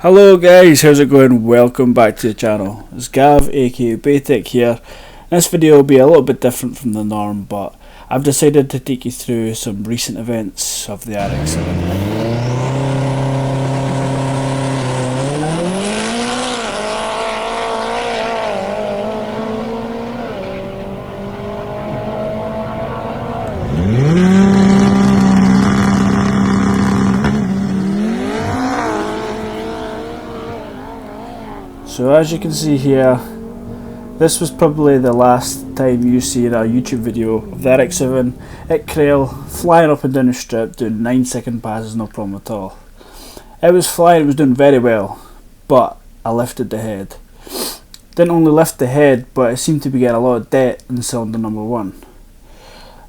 Hello guys, how's it going? Welcome back to the channel. It's Gav aka BEYTEK here. This video will be a little bit different from the norm, but I've decided to take you through some recent events of the RX7. So as you can see here, this was probably the last time you see a YouTube video of the RX7 at Crail flying up and down the strip doing 9-second passes, no problem at all. It was flying, it was doing very well, but I lifted the head. Didn't only lift the head, but it seemed to be getting a lot of debt in cylinder number 1.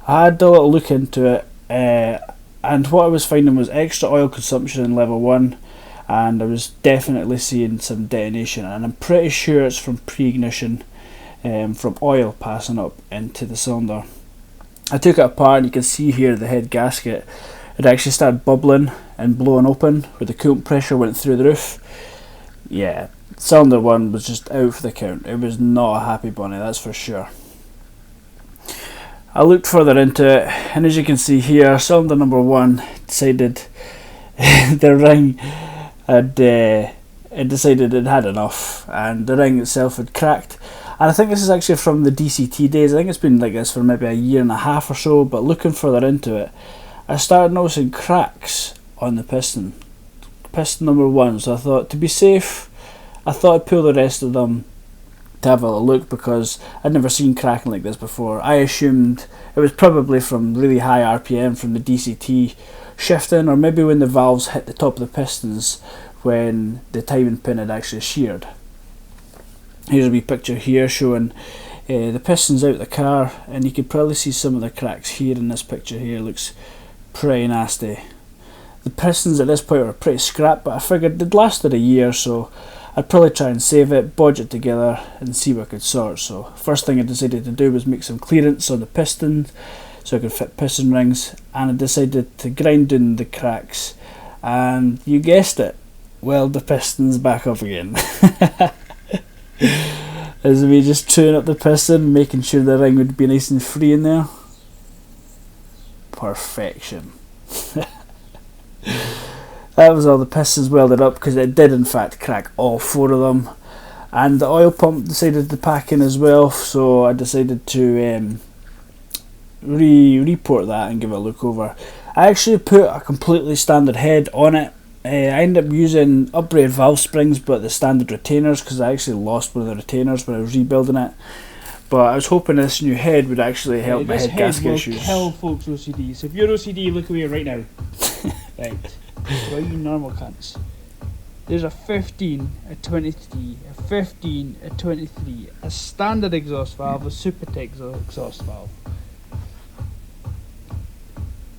I had a little look into it, and what I was finding was extra oil consumption in level 1, and I was definitely seeing some detonation, and I'm pretty sure it's from pre-ignition, from oil passing up into the cylinder. I took it apart and you can see here the head gasket, it actually started bubbling and blowing open where the coolant pressure went through the roof. Yeah, cylinder 1 was just out for the count. It was not a happy bunny, that's for sure. I looked further into it, and as you can see here, cylinder number 1 decided the ring it decided it had enough, and the ring itself had cracked. And I think this is actually from the DCT days. I think it's been like this for maybe a year and a half or so, but looking further into it, I started noticing cracks on the piston number 1. So I thought, to be safe, I thought I'd pull the rest of them to have a look, because I'd never seen cracking like this before. I assumed it was probably from really high RPM from the DCT shifting, or maybe when the valves hit the top of the pistons when the timing pin had actually sheared. Here's a wee picture here showing the pistons out the car, and you can probably see some of the cracks here in this picture here. Looks pretty nasty. The pistons at this point were pretty scrap, but I figured they'd lasted a year, so I'd probably try and save it, bodge it together and see what I could sort. So first thing I decided to do was make some clearance on the piston so I could fit piston rings, and I decided to grind down the cracks, and you guessed it, weld the pistons back up again. As we just tune up the piston, making sure the ring would be nice and free in there. Perfection. That was all the pistons welded up, because it did in fact crack all 4 of them, and the oil pump decided to pack in as well, so I decided to report that and give it a look over. I actually put a completely standard head on it. I ended up using upgraded valve springs, but the standard retainers, because I actually lost one of the retainers when I was rebuilding it. But I was hoping this new head would actually help my head gasket issues. This head will kill folks' OCD. So if you're OCD, look away right now. Right. Well, you normal cunts. There's a 15, a 23, a 15, a 23, a standard exhaust valve, a BEYTEK exhaust valve.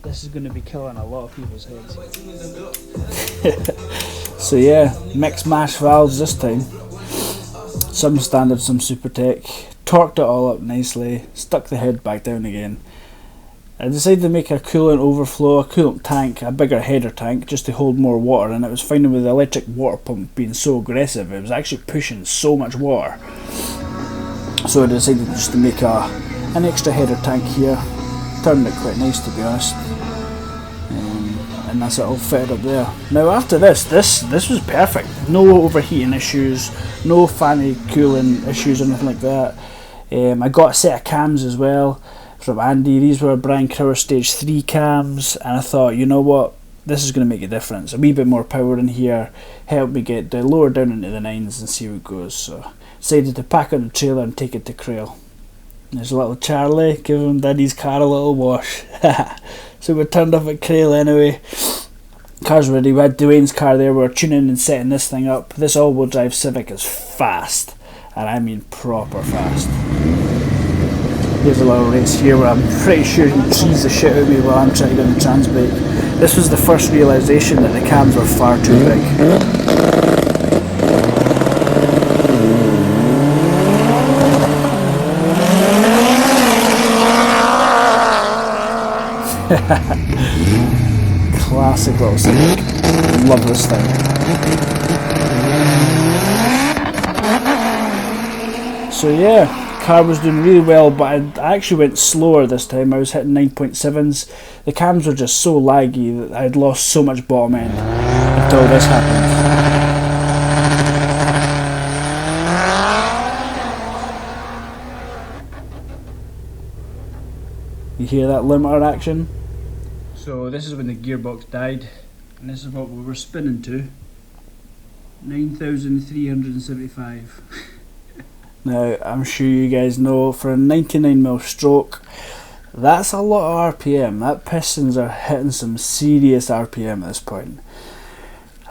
This is going to be killing a lot of people's heads. So yeah, mixed mash valves this time. Some standard, some BEYTEK. Torqued it all up nicely, stuck the head back down again. I decided to make a coolant overflow, a coolant tank, a bigger header tank, just to hold more water, and it was finding with the electric water pump being so aggressive, it was actually pushing so much water. So I decided just to make an extra header tank here. Turned it quite nice, to be honest, and that's it all fitted up there. Now after this was perfect. No overheating issues, no fanny cooling issues or anything like that. I got a set of cams as well from Andy. These were Brian Crower Stage 3 cams, and I thought, you know what, this is going to make a difference. A wee bit more power in here, help me get the lower down into the 9s and see how it goes. So decided to pack on the trailer and take it to Crail. There's a little Charlie giving Daddy's car a little wash. So we turned up at Crail anyway. Car's ready. We had Dwayne's car there. We were tuning and setting this thing up. This all-wheel drive Civic is fast, and I mean proper fast. Here's a little race here where I'm pretty sure he cheesed the shit out of me while I'm trying to get the trans brake. This was the first realisation that the cams were far too big. Classic little Civic. Love this thing. So yeah, car was doing really well, but I actually went slower this time. I was hitting 9.7s. The cams were just so laggy that I'd lost so much bottom end until this happened. You hear that limiter action? So this is when the gearbox died, and this is what we were spinning to. 9,375. Now, I'm sure you guys know, for a 99mm stroke, that's a lot of RPM. That pistons are hitting some serious RPM at this point.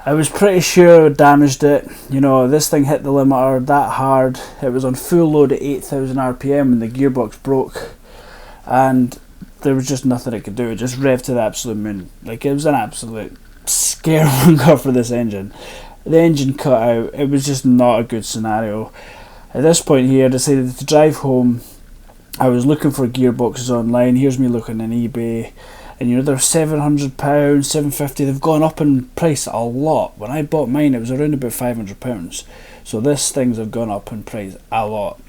I was pretty sure I damaged it. You know, this thing hit the limiter that hard. It was on full load at 8,000 RPM and the gearbox broke. And there was just nothing it could do. It just revved to the absolute moon. Like, it was an absolute scaremonger for this engine. The engine cut out. It was just not a good scenario. At this point here, I decided to drive home. I was looking for gearboxes online. Here's me looking on eBay. And you know, they're £700, £750. They've gone up in price a lot. When I bought mine, it was around about £500. So this things have gone up in price a lot.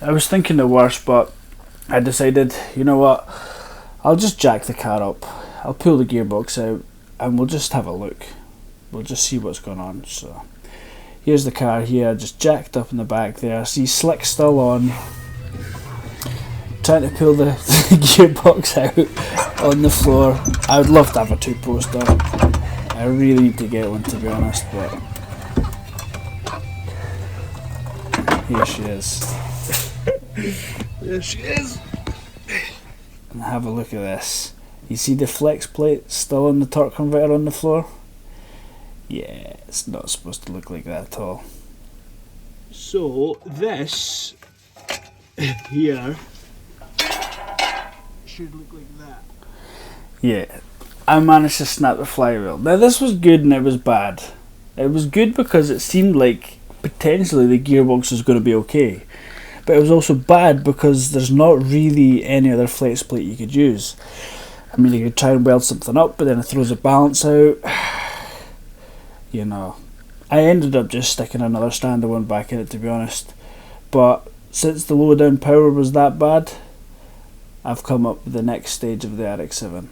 I was thinking the worst, but I decided, you know what, I'll just jack the car up. I'll pull the gearbox out and we'll just have a look. We'll just see what's going on. So here's the car here, just jacked up in the back there. See slick still on. Trying to pull the gearbox out on the floor. I would love to have a two-poster. I really need to get one, to be honest, but here she is. There she is. And have a look at this. You see the flex plate still on the torque converter on the floor? Yeah, it's not supposed to look like that at all. So this here should look like that. Yeah, I managed to snap the flywheel. Now this was good and it was bad. It was good because it seemed like potentially the gearbox was going to be okay. But it was also bad because there's not really any other flex plate you could use. I mean, you could try and weld something up, but then it throws the balance out. You know, I ended up just sticking another standard one back in it, to be honest. But since the low down power was that bad, I've come up with the next stage of the RX7.